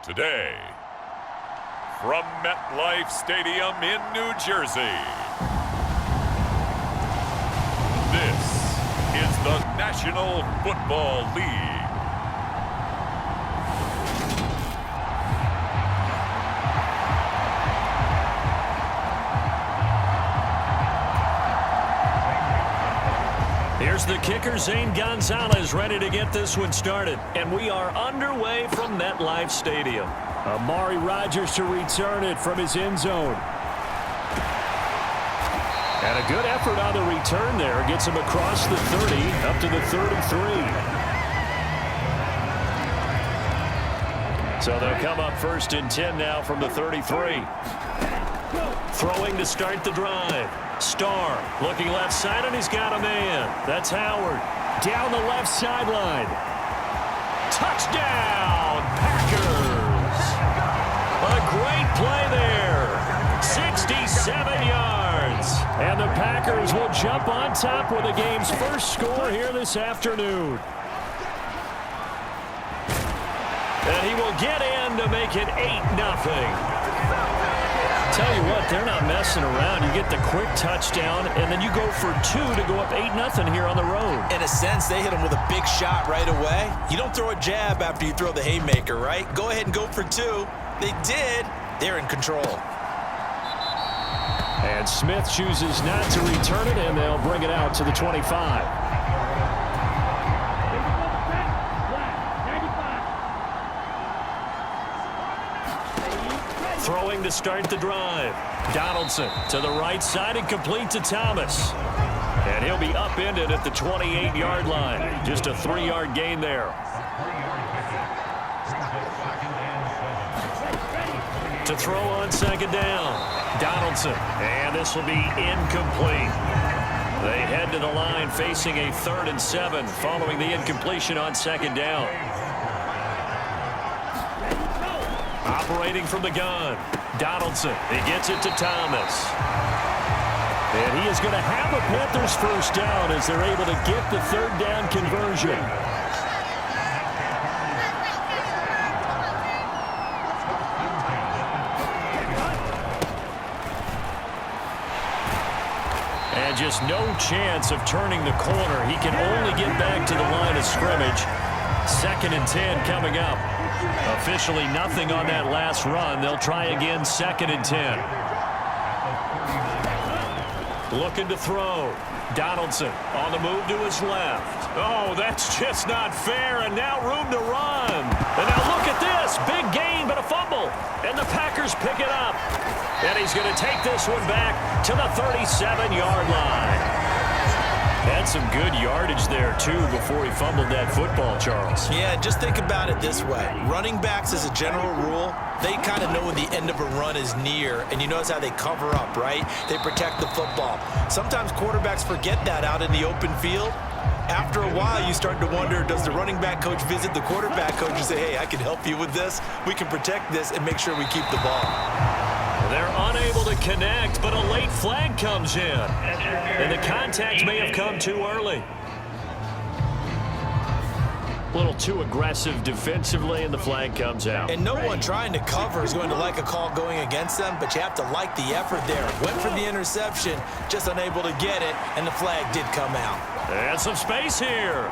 Today, from MetLife Stadium in New Jersey, this is the National Football League. Here's the kicker, Zane Gonzalez, ready to get this one started. And we are underway from MetLife Stadium. Amari Rodgers to return it from his end zone. And a good effort on the return there. Gets him across the 30, up to the 33. So they'll come up first and 10 now from the 33. Throwing to start the drive. Starr looking left side, and he's got a man. That's Howard. Down the left sideline. Touchdown, Packers. A great play there. 67 yards. And the Packers will jump on top with the game's first score here this afternoon. And he will get in to make it 8-0. Tell you what, they're not messing around. You get the quick touchdown, and then you go for two to go up 8-0 here on the road. In a sense, they hit him with a big shot right away. You don't throw a jab after you throw the haymaker, right? Go ahead and go for two. They did. They're in control. And Smith chooses not to return it, and they'll bring it out to the 25. Throwing to start the drive. Donaldson to the right side and complete to Thomas. And he'll be upended at the 28-yard line. Just a 3-yard gain there. To throw on second down. Donaldson. And this will be incomplete. They head to the line facing a 3rd and 7 following the incompletion on second down. Operating from the gun. Donaldson. He gets it to Thomas. And he is going to have the Panthers first down as they're able to get the 3rd down conversion. And just no chance of turning the corner. He can only get back to the line of scrimmage. 2nd and 10 coming up. Officially nothing on that last run. They'll try again 2nd and 10. Looking to throw. Donaldson on the move to his left. Oh, that's just not fair, and now room to run. And now look at this. Big gain, but a fumble. And the Packers pick it up. And he's going to take this one back to the 37-yard line. Had some good yardage there, too, before he fumbled that football, Charles. Yeah, just think about it this way. Running backs, as a general rule, they kind of know when the end of a run is near, and you notice how they cover up, right? They protect the football. Sometimes quarterbacks forget that out in the open field. After a while, you start to wonder, does the running back coach visit the quarterback coach and say, hey, I can help you with this. We can protect this and make sure we keep the ball. They're unable to connect, but a late flag comes in. And the contact may have come too early. A little too aggressive defensively, and the flag comes out. And no one trying to cover is going to like a call going against them, but you have to like the effort there. Went for the interception, just unable to get it, and the flag did come out. And some space here.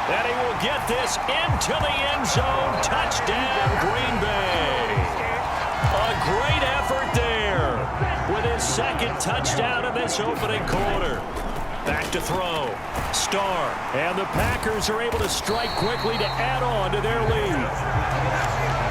And he will get this into the end zone. Touchdown, Green Bay. A great effort there with his 2nd touchdown of this opening quarter. Back to throw. Starr. And the Packers are able to strike quickly to add on to their lead.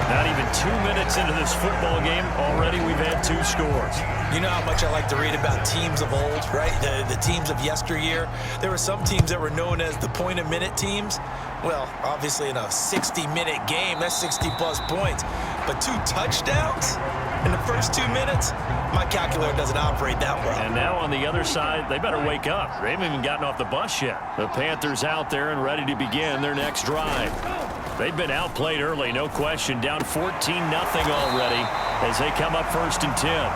Not even 2 minutes into this football game, already we've had 2 scores. You know how much I like to read about teams of old, right? The teams of yesteryear. There were some teams that were known as the point-a-minute teams. Well, obviously in a 60-minute game, that's 60-plus points. But 2 touchdowns in the first 2 minutes? My calculator doesn't operate that well. And now on the other side, they better wake up. They haven't even gotten off the bus yet. The Panthers out there and ready to begin their next drive. They've been outplayed early, no question. Down 14-0 already as they come up 1st and 10.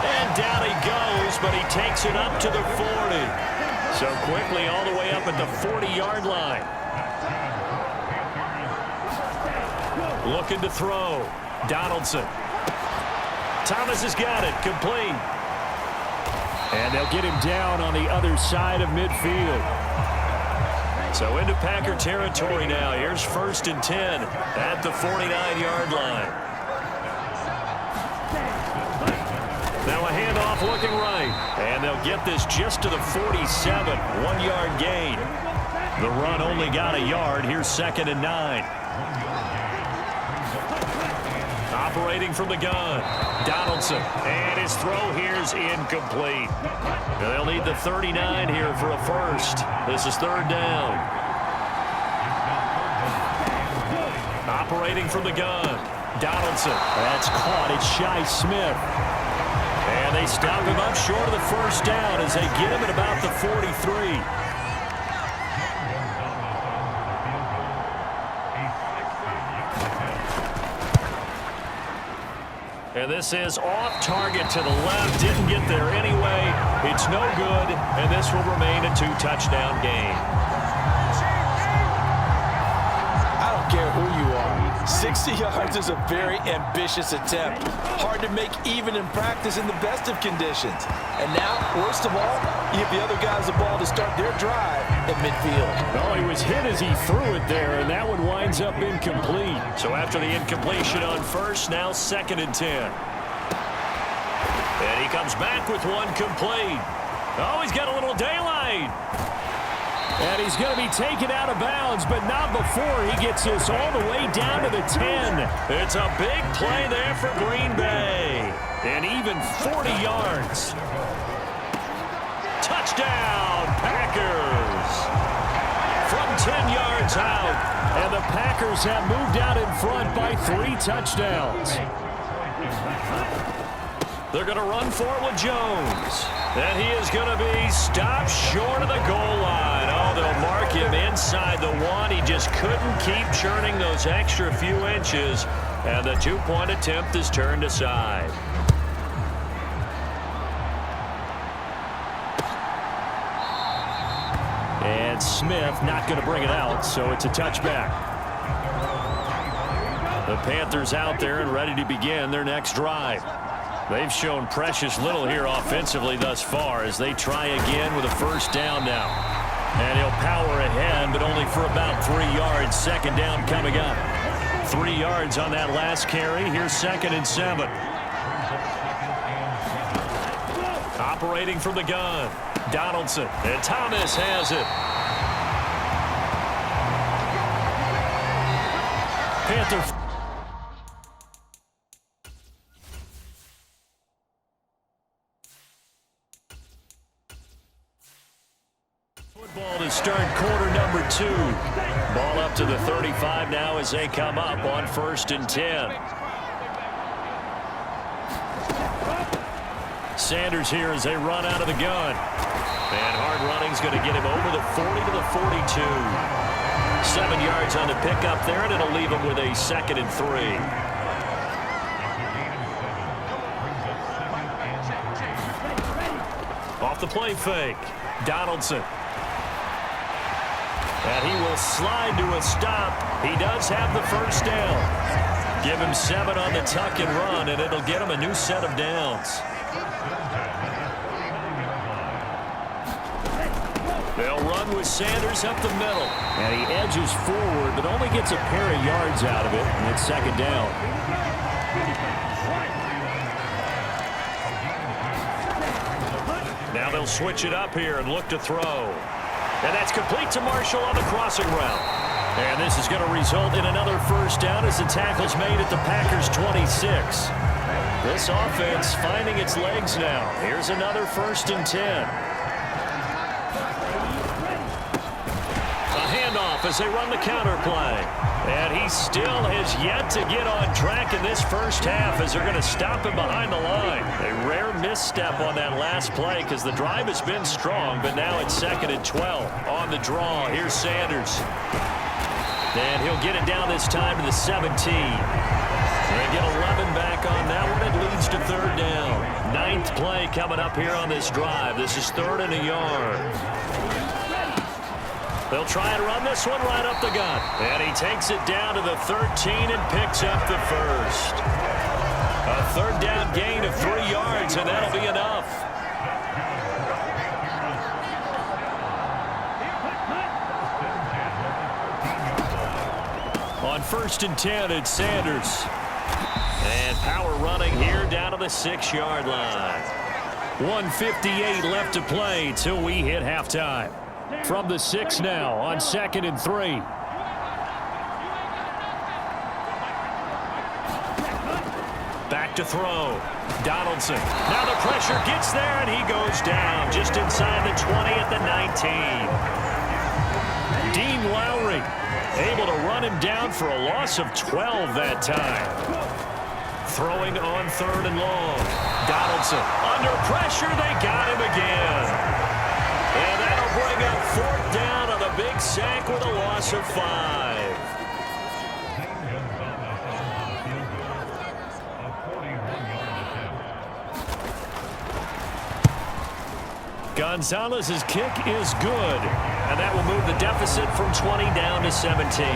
And down he goes, but he takes it up to the 40. So quickly all the way up at the 40-yard line. Looking to throw. Donaldson. Thomas has got it. Complete. And they'll get him down on the other side of midfield. So into Packer territory now. Here's 1st and 10 at the 49-yard line. Now a handoff looking right. And they'll get this just to the 47. 1-yard gain. The run only got a yard. Here's 2nd and 9. Operating from the gun. Donaldson. And his throw here's incomplete. They'll need the 39 here for a first. This is 3rd down. Operating from the gun. Donaldson. That's caught. It's Shi Smith. And they stop him up short of the 1st down as they get him at about the 43. And this is off target to the left. Didn't get there anyway. It's no good, and this will remain a 2-touchdown game. I don't care who you are. 60 yards is a very ambitious attempt. Hard to make even in practice in the best of conditions. And now, worst of all, you give the other guys the ball to start their drive at midfield. Well, he was hit as he threw it there, and that one winds up incomplete. So after the incompletion on first, now 2nd and 10. And he comes back with one complete. Oh, he's got a little daylight. And he's going to be taken out of bounds, but not before he gets this all the way down to the 10. It's a big play there for Green Bay. And even 40 yards. Touchdown, Packers. From 10 yards out. And the Packers have moved out in front by 3 touchdowns. They're going to run for it with Jones. And he is going to be stopped short of the goal line. Oh, they'll mark him inside the 1. He just couldn't keep churning those extra few inches. And the 2-point attempt is turned aside. And Smith not going to bring it out, so it's a touchback. The Panthers out there and ready to begin their next drive. They've shown precious little here offensively thus far as they try again with a 1st down now. And he'll power ahead, but only for about 3 yards. 2nd down coming up. 3 yards on that last carry. Here's 2nd and 7. Operating from the gun. Donaldson. And Thomas has it. Panthers. Football to start quarter number 2. Ball up to the 35 now as they come up on 1st and 10. Sanders here as they run out of the gun. And hard running's going to get him over the 40 to the 42. 7 yards on the pickup there, and it'll leave him with a 2nd and 3. Off the play fake. Donaldson. And he will slide to a stop. He does have the 1st down. Give him 7 on the tuck and run, and it'll get him a new set of downs. They'll run with Sanders up the middle. And he edges forward, but only gets a pair of yards out of it, and it's 2nd down. Now they'll switch it up here and look to throw. And that's complete to Marshall on the crossing route. And this is going to result in another 1st down as the tackle's made at the Packers' 26. This offense finding its legs now. Here's another 1st and 10. A handoff as they run the counter play. And he still has yet to get on track in this 1st half as they're going to stop him behind the line. A rare misstep on that last play because the drive has been strong, but now it's 2nd and 12. On the draw, here's Sanders. And he'll get it down this time to the 17. They get 11 back on that one. It leads to 3rd down. 9th play coming up here on this drive. This is 3rd and a yard. They'll try and run this one right up the gut. And he takes it down to the 13 and picks up the first. A third down gain of 3 yards, and that'll be enough. On 1st and 10, it's Sanders. And power running here down to the 6-yard line. 1:58 left to play till we hit halftime. From the 6 now on 2nd and 3. Back to throw. Donaldson. Now the pressure gets there, and he goes down just inside the 20 at the 19. Dean Lowry able to run him down for a loss of 12 that time. Throwing on 3rd and long. Donaldson under pressure. They got him again. And that'll bring up 4th down on the big sack with a loss of 5. Gonzalez's kick is good, and that will move the deficit from 20 down to 17.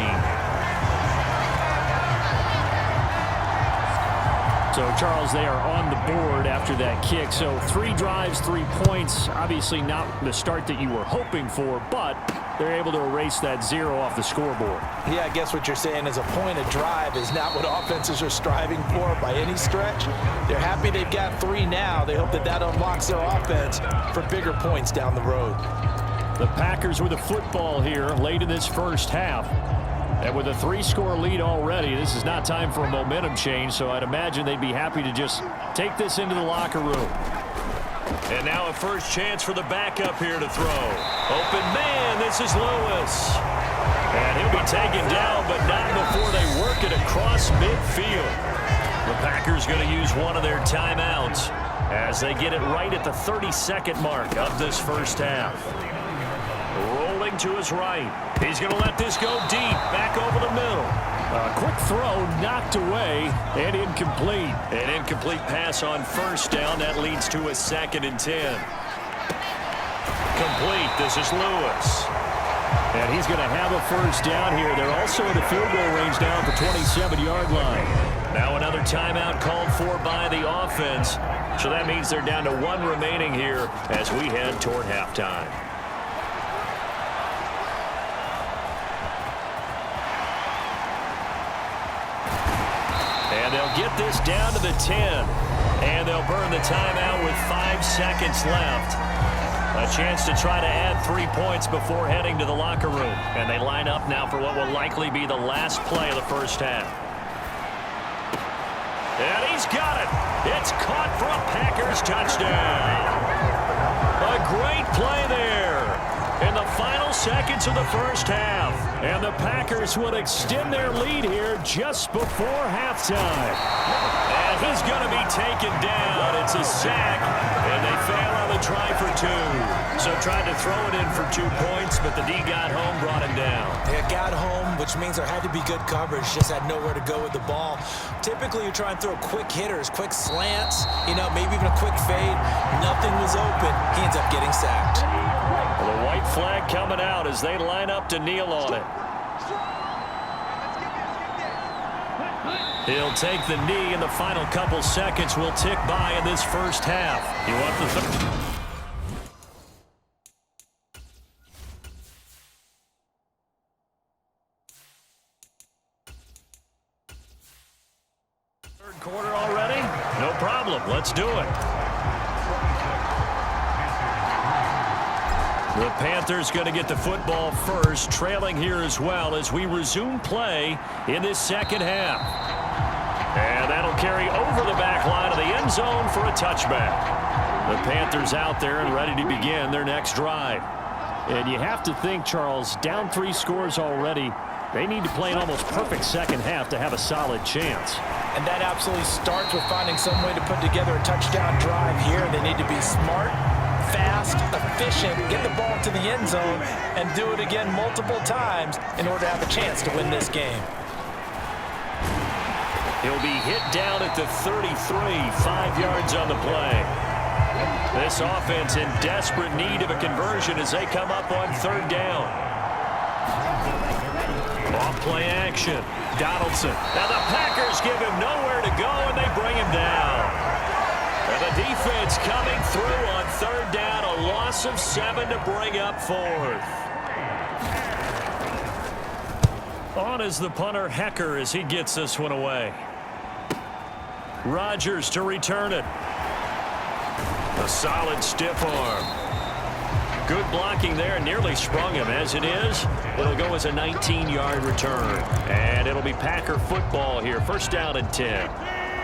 So, Charles, they are on the board after that kick. So 3 drives, 3 points. Obviously not the start that you were hoping for, but they're able to erase that 0 off the scoreboard. Yeah, I guess what you're saying is a point of drive is not what offenses are striving for by any stretch. They're happy they've got 3 now. They hope that that unlocks their offense for bigger points down the road. The Packers with a football here late in this first half. And with a 3-score lead already, this is not time for a momentum change, so I'd imagine they'd be happy to just take this into the locker room. And now a first chance for the backup here to throw. Open man, this is Lewis. And he'll be taken down, but not before they work it across midfield. The Packers going to use one of their timeouts as they get it right at the 32nd mark of this first half. Rolling to his right. He's going to let this go deep, back over the middle. A quick throw knocked away and incomplete. An incomplete pass on 1st down. That leads to a 2nd and 10. Complete. This is Lewis. And he's going to have a 1st down here. They're also in the field goal range now at the 27-yard line. Now another timeout called for by the offense. So that means they're down to 1 remaining here as we head toward halftime. And they'll get this down to the 10. And they'll burn the timeout with 5 seconds left. A chance to try to add 3 points before heading to the locker room. And they line up now for what will likely be the last play of the first half. And he's got it. It's caught for a Packers touchdown. A great play there in the final seconds of the first half. And the Packers would extend their lead here just before halftime. And he's going to be taken down. It's a sack, and they fail on the try for 2. So tried to throw it in for 2 points, but the D got home, brought him down. They got home, which means there had to be good coverage, just had nowhere to go with the ball. Typically, you try and throw quick hitters, quick slants, maybe even a quick fade. Nothing was open. He ends up getting sacked. Well, the white flag coming out as they line up to kneel on it. He'll take the knee, and the final couple seconds will tick by in this first half. You want the third quarter already? No problem. Let's do it. The Panthers going to get the football first, trailing here as well as we resume play in this second half. And that'll carry over the back line of the end zone for a touchback. The Panthers out there and ready to begin their next drive. And you have to think, Charles, down 3 scores already. They need to play an almost perfect second half to have a solid chance. And that absolutely starts with finding some way to put together a touchdown drive here. They need to be smart, fast, efficient, get the ball to the end zone, and do it again multiple times in order to have a chance to win this game. He'll be hit down at the 33, 5 yards on the play. This offense in desperate need of a conversion as they come up on 3rd down. Off play action. Donaldson. Now the Packers give him nowhere to go, and they bring him down. And the defense coming through on third down. A loss of 7 to bring up fourth. On is the punter, Hecker, as he gets this one away. Rodgers to return it. A solid stiff arm. Good blocking there. Nearly sprung him. As it is, it'll go as a 19-yard return. And it'll be Packer football here. First down and 10.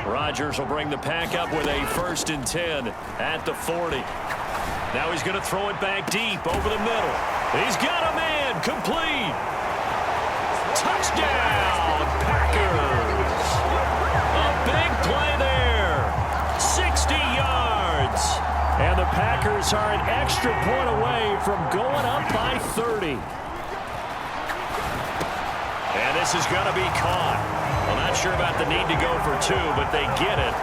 Rodgers will bring the Pack up with a 1st and 10 at the 40. Now he's going to throw it back deep over the middle. He's got a man. Complete. Touchdown, Packers. A big play there. 60 yards. And the Packers are an extra point away from going up by 30. And this is going to be caught. Well, not sure about the need to go for 2, but they get it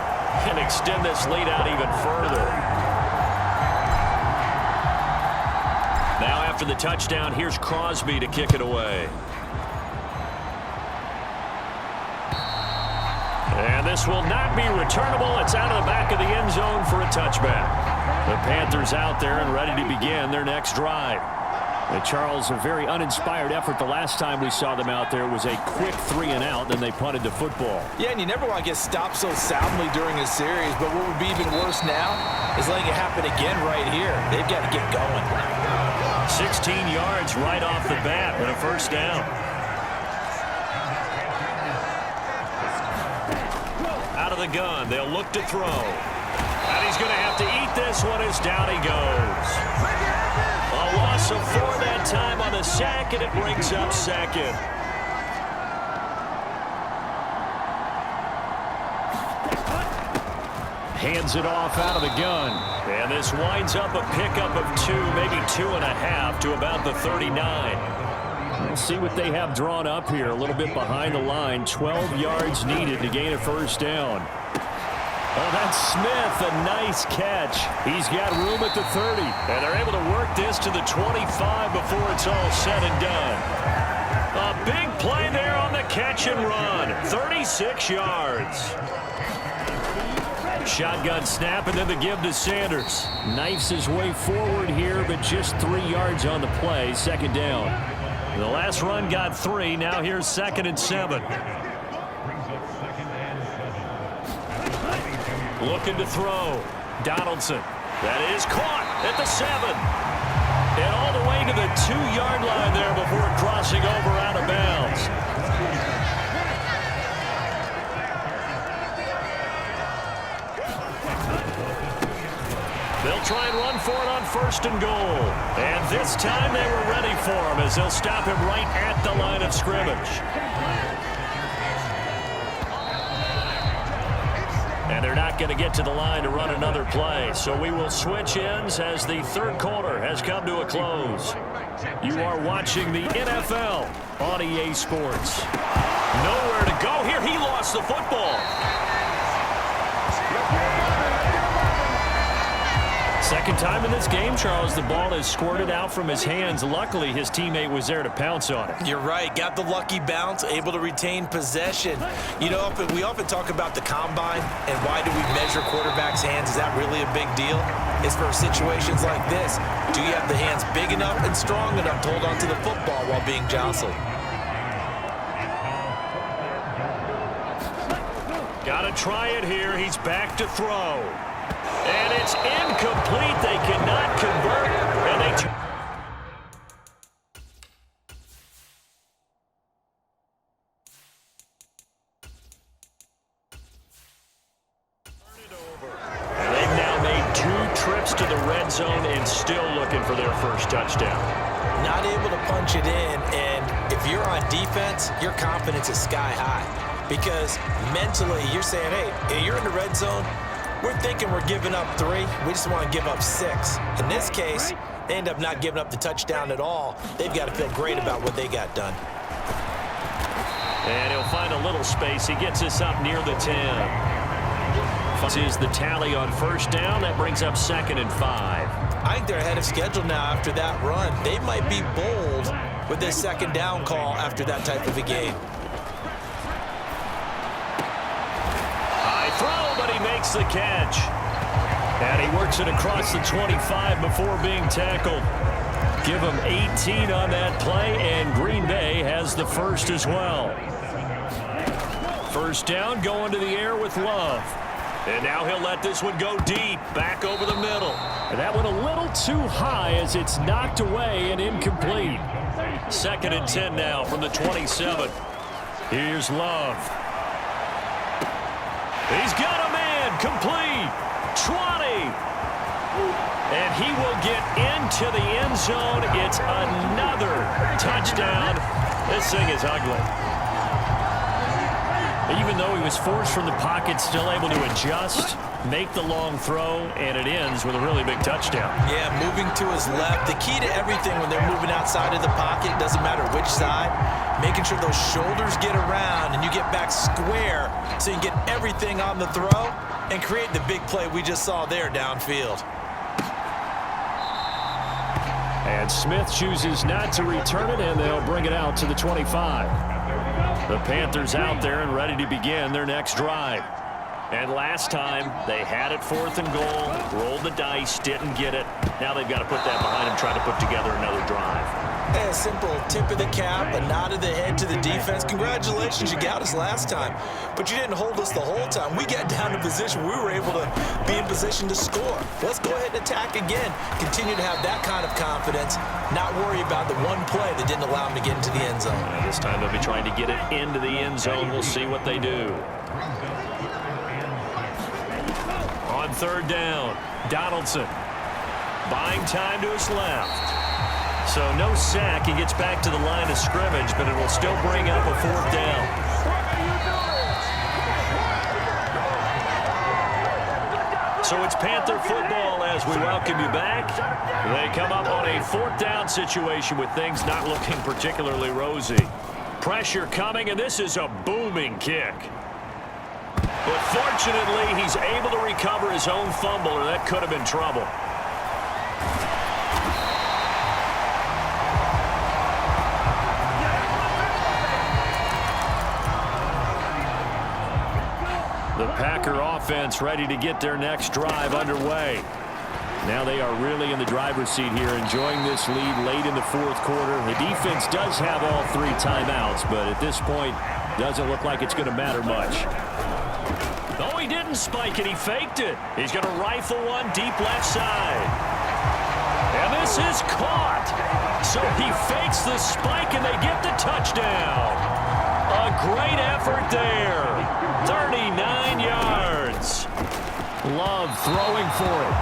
and extend this lead out even further. Now after the touchdown, here's Crosby to kick it away. And this will not be returnable. It's out of the back of the end zone for a touchback. The Panthers out there and ready to begin their next drive. And Charles, a very uninspired effort the last time we saw them out there. It was a quick 3-and-out, then they punted the football. Yeah, and you never want to get stopped so soundly during a series, but what would be even worse now is letting it happen again right here. They've got to get going. 16 yards right off the bat and a first down. Out of the gun, they'll look to throw. And he's going to have to eat this one as down he goes. A loss of 4 that time on the sack, and it brings up second. Hands it off out of the gun. And this winds up a pickup of 2, maybe 2.5 to about the 39. We'll see what they have drawn up here. A little bit behind the line. 12 yards needed to gain a first down. Oh, that's Smith. A nice catch. He's got room at the 30. And they're able to work this to the 25 before it's all said and done. A big play there on the catch and run. 36 yards. Shotgun snap and then the give to Sanders. Knifes his way forward here, but just 3 yards on the play. Second down. The last run got 3. Now here's 2nd and 7. Looking to throw. Donaldson. That is caught at the 7. And all the way to the 2-yard line there before crossing over out of bounds. They'll try and run for it on 1st and goal. And this time they were ready for him as they'll stop him right at the line of scrimmage. And they're not going to get to the line to run another play. So we will switch ends as the third quarter has come to a close. You are watching the NFL on EA Sports. Nowhere to go here. He lost the football. Second time in this game, Charles, the ball is squirted out from his hands. Luckily, his teammate was there to pounce on it. You're right. Got the lucky bounce, able to retain possession. You know, we often talk about the combine and why do we measure quarterbacks' hands. Is that really a big deal? It's for situations like this. Do you have the hands big enough and strong enough to hold onto the football while being jostled? Got to try it here. He's back to throw. And it's incomplete. They cannot convert. And they turn it over. And they've now made 2 trips to the red zone and still looking for their first touchdown. Not able to punch it in, and if you're on defense, your confidence is sky high. Because mentally, you're saying, hey, you're in the red zone. We're thinking we're giving up 3. We just want to give up 6. In this case, they end up not giving up the touchdown at all. They've got to feel great about what they got done. And he'll find a little space. He gets us up near the 10. This is the tally on first down. That brings up 2nd and 5. I think they're ahead of schedule now after that run. They might be bold with this second down call after that type of a game. High throw, but he makes the catch. And he works it across the 25 before being tackled. Give him 18 on that play, and Green Bay has the first as well. First down, going to the air with Love. And now he'll let this one go deep, back over the middle. And that one a little too high as it's knocked away and incomplete. 2nd and 10 now from the 27. Here's Love. He's got a man, complete. 20. And he will get into the end zone. It's another touchdown. This thing is ugly. Even though he was forced from the pocket, still able to adjust, make the long throw, and it ends with a really big touchdown. Yeah, moving to his left. The key to everything when they're moving outside of the pocket, doesn't matter which side, making sure those shoulders get around and you get back square so you can get everything on the throw and create the big play we just saw there downfield. And Smith chooses not to return it, and they'll bring it out to the 25. The Panthers out there and ready to begin their next drive. And last time, they had it 4th and goal, rolled the dice, didn't get it. Now they've got to put that behind them, try to put together another drive. A simple tip of the cap, a nod of the head to the defense. Congratulations, you got us last time. But you didn't hold us the whole time. We got down to position. We were able to be in position to score. Let's go ahead and attack again. Continue to have that kind of confidence. Not worry about the one play that didn't allow them to get into the end zone. And this time they'll be trying to get it into the end zone. We'll see what they do. On 3rd down, Donaldson. Buying time to his left. So no sack. He gets back to the line of scrimmage, but it will still bring up a 4th down. So it's Panther football as we welcome you back. They come up on a 4th down situation with things not looking particularly rosy. Pressure coming, and this is a booming kick. But fortunately, he's able to recover his own fumble, or that could have been trouble. The Packer offense ready to get their next drive underway. Now they are really in the driver's seat here, enjoying this lead late in the 4th quarter. The defense does have all 3 timeouts, but at this point, doesn't look like it's going to matter much. Oh, he didn't spike it. He faked it. He's going to rifle one deep left side. And this is caught. So he fakes the spike, and they get the touchdown. A great effort there. 39 yards. Love throwing for it.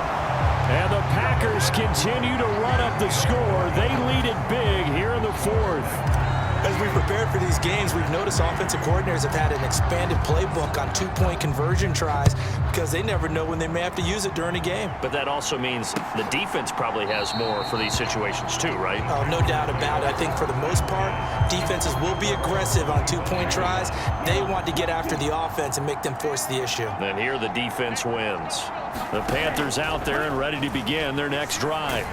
And the Packers continue to run up the score. They lead it big here in the 4th. As we prepared for these games, we've noticed offensive coordinators have had an expanded playbook on 2-point conversion tries because they never know when they may have to use it during a game. But that also means the defense probably has more for these situations too, right? Oh, no doubt about it. I think for the most part, defenses will be aggressive on 2-point tries. They want to get after the offense and make them force the issue. And here the defense wins. The Panthers out there and ready to begin their next drive.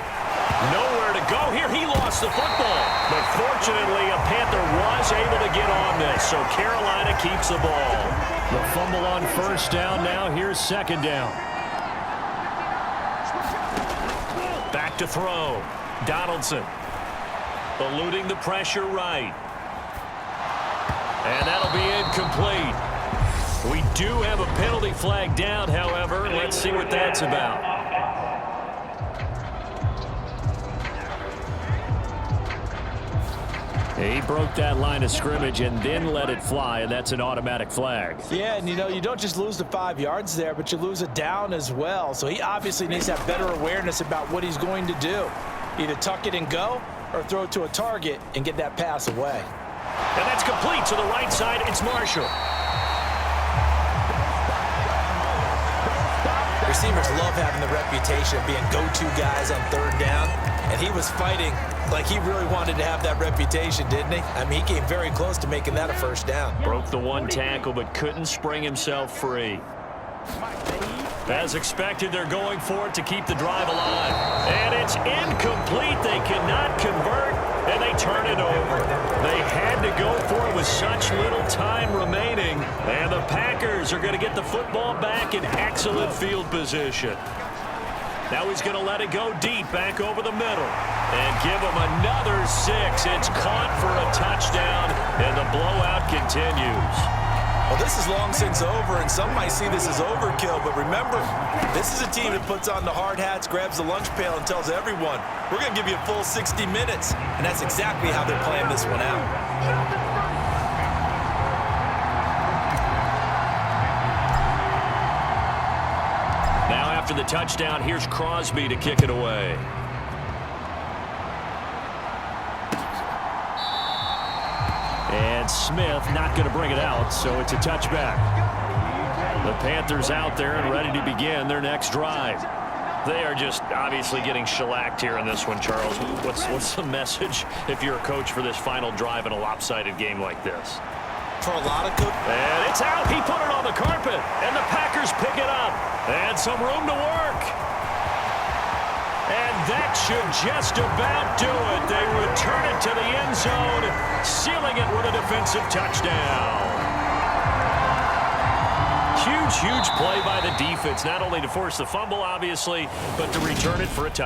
Nowhere to go here. He lost the football. But fortunately, a Panther was able to get on this, so Carolina keeps the ball. The fumble on 1st down now. Here's 2nd down. Back to throw. Donaldson eluding the pressure right. And that'll be incomplete. We do have a penalty flag down, however. Let's see what that's about. He broke that line of scrimmage and then let it fly, and that's an automatic flag. Yeah, and you don't just lose the 5 yards there, but you lose a down as well. So he obviously needs to have better awareness about what he's going to do. Either tuck it and go or throw it to a target and get that pass away. And that's complete to the right side. It's Marshall. Receivers love having the reputation of being go-to guys on 3rd down, and he was fighting like he really wanted to have that reputation, didn't he? I mean, he came very close to making that a 1st down. Broke the 1 tackle, but couldn't spring himself free. As expected, they're going for it to keep the drive alive. And it's incomplete. They cannot convert. and they turn it over. They had to go for it with such little time remaining, and the Packers are going to get the football back in excellent field position. Now he's going to let it go deep, back over the middle, and give him another 6. It's caught for a touchdown, and the blowout continues. Well, this is long since over, and some might see this as overkill, but remember, this is a team that puts on the hard hats, grabs the lunch pail, and tells everyone, we're going to give you a full 60 minutes, and that's exactly how they're playing this one out. Now after the touchdown, here's Crosby to kick it away. And Smith not going to bring it out, so it's a touchback. The Panthers out there and ready to begin their next drive. They are just obviously getting shellacked here in this one, Charles. What's the message if you're a coach for this final drive in a lopsided game like this? For a lot of and it's out. He put it on the carpet, and the Packers pick it up. And some room to work. And that should just about do it. They return it to the end zone, sealing it with a defensive touchdown. Huge play by the defense, not only to force the fumble, obviously, but to return it for a touchdown.